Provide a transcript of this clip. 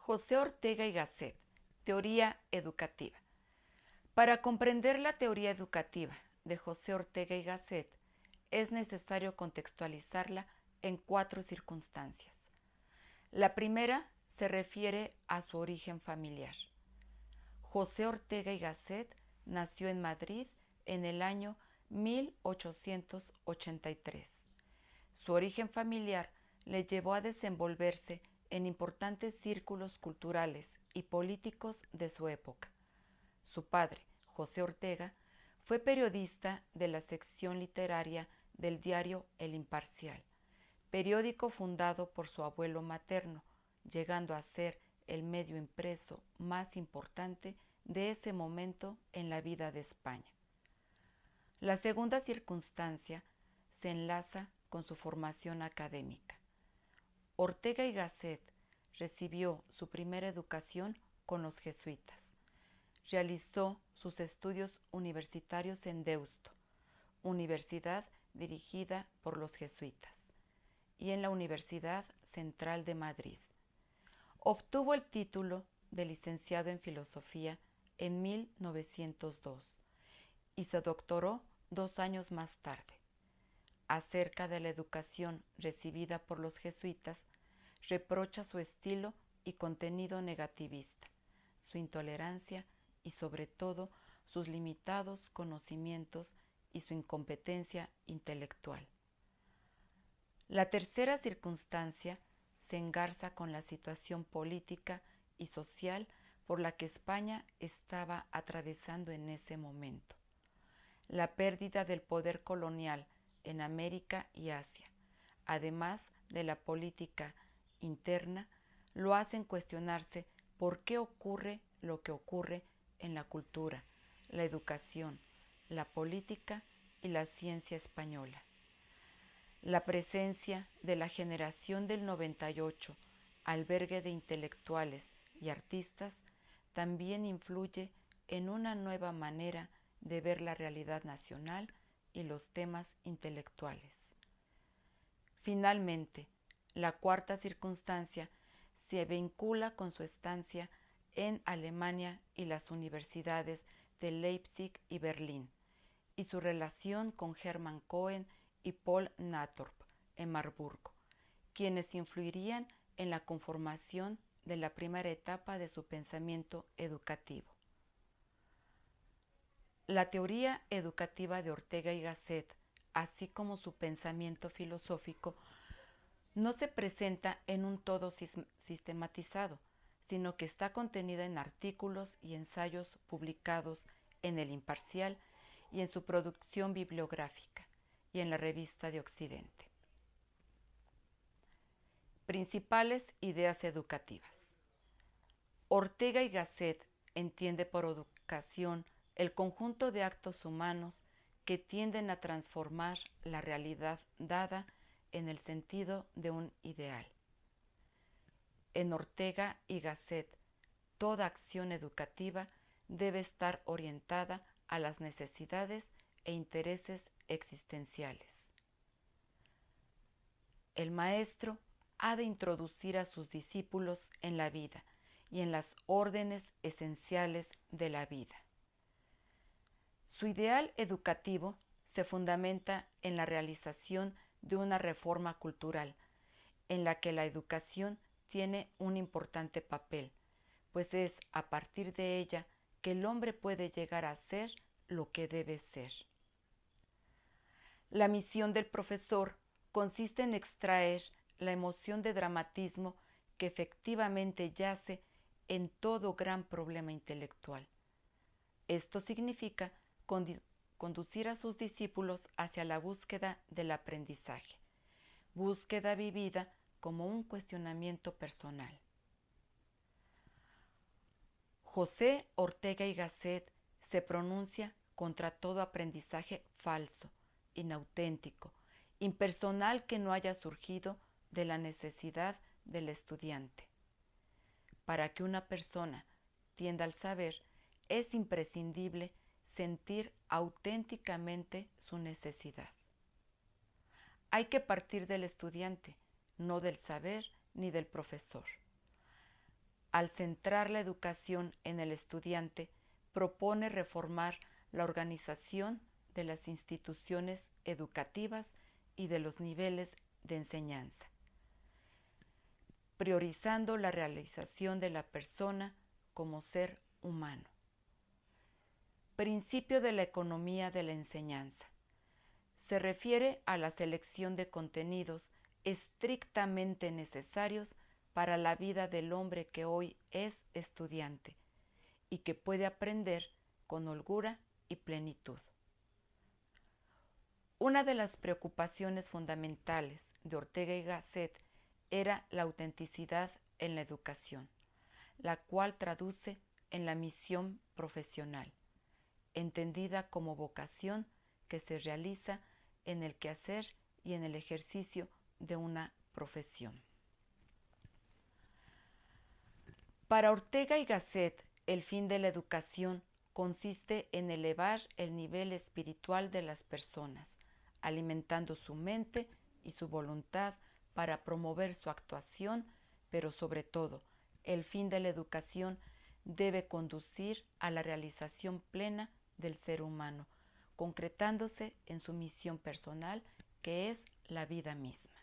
José Ortega y Gasset, Teoría Educativa. Para comprender la teoría educativa de José Ortega y Gasset, es necesario contextualizarla en 4 circunstancias. La primera se refiere a su origen familiar. José Ortega y Gasset nació en Madrid en el año 1883. Su origen familiar le llevó a desenvolverse en importantes círculos culturales y políticos de su época. Su padre, José Ortega, fue periodista de la sección literaria del diario El Imparcial, periódico fundado por su abuelo materno, llegando a ser el medio impreso más importante de ese momento en la vida de España. La segunda circunstancia se enlaza con su formación académica. Ortega y Gasset recibió su primera educación con los jesuitas. Realizó sus estudios universitarios en Deusto, universidad dirigida por los jesuitas, y en la Universidad Central de Madrid. Obtuvo el título de licenciado en Filosofía en 1902 y se doctoró 2 años más tarde. Acerca de la educación recibida por los jesuitas, reprocha su estilo y contenido negativista, su intolerancia y sobre todo sus limitados conocimientos y su incompetencia intelectual. La tercera circunstancia se engarza con la situación política y social por la que España estaba atravesando en ese momento. La pérdida del poder colonial en América y Asia, además de la política interna, lo hacen cuestionarse por qué ocurre lo que ocurre en la cultura, la educación, la política y la ciencia española. La presencia de la generación del 98, albergue de intelectuales y artistas, también influye en una nueva manera de ver la realidad nacional y los temas intelectuales. Finalmente, la cuarta circunstancia se vincula con su estancia en Alemania y las universidades de Leipzig y Berlín, y su relación con Hermann Cohen y Paul Natorp en Marburgo, quienes influirían en la conformación de la primera etapa de su pensamiento educativo. La teoría educativa de Ortega y Gasset, así como su pensamiento filosófico, no se presenta en un todo sistematizado, sino que está contenida en artículos y ensayos publicados en El Imparcial y en su producción bibliográfica y en la Revista de Occidente. Principales ideas educativas. Ortega y Gasset entiende por educación el conjunto de actos humanos que tienden a transformar la realidad dada en el sentido de un ideal. En Ortega y Gasset, toda acción educativa debe estar orientada a las necesidades e intereses existenciales. El maestro ha de introducir a sus discípulos en la vida y en las órdenes esenciales de la vida. Su ideal educativo se fundamenta en la realización de una reforma cultural, en la que la educación tiene un importante papel, pues es a partir de ella que el hombre puede llegar a ser lo que debe ser. La misión del profesor consiste en extraer la emoción de dramatismo que efectivamente yace en todo gran problema intelectual. Esto significa conducir a sus discípulos hacia la búsqueda del aprendizaje, búsqueda vivida como un cuestionamiento personal. José Ortega y Gasset se pronuncia contra todo aprendizaje falso, inauténtico, impersonal que no haya surgido de la necesidad del estudiante. Para que una persona tienda al saber, es imprescindible sentir auténticamente su necesidad. Hay que partir del estudiante, no del saber ni del profesor. al centrar la educación en el estudiante, propone reformar la organización de las instituciones educativas y de los niveles de enseñanza, priorizando la realización de la persona como ser humano. Principio de la economía de la enseñanza. Se refiere a la selección de contenidos estrictamente necesarios para la vida del hombre que hoy es estudiante y que puede aprender con holgura y plenitud. Una de las preocupaciones fundamentales de Ortega y Gasset era la autenticidad en la educación, la cual traduce en la misión profesional, entendida como vocación que se realiza en el quehacer y en el ejercicio de una profesión. Para Ortega y Gasset, el fin de la educación consiste en elevar el nivel espiritual de las personas, alimentando su mente y su voluntad para promover su actuación, pero sobre todo, el fin de la educación debe conducir a la realización plena del ser humano, concretándose en su misión personal, que es la vida misma.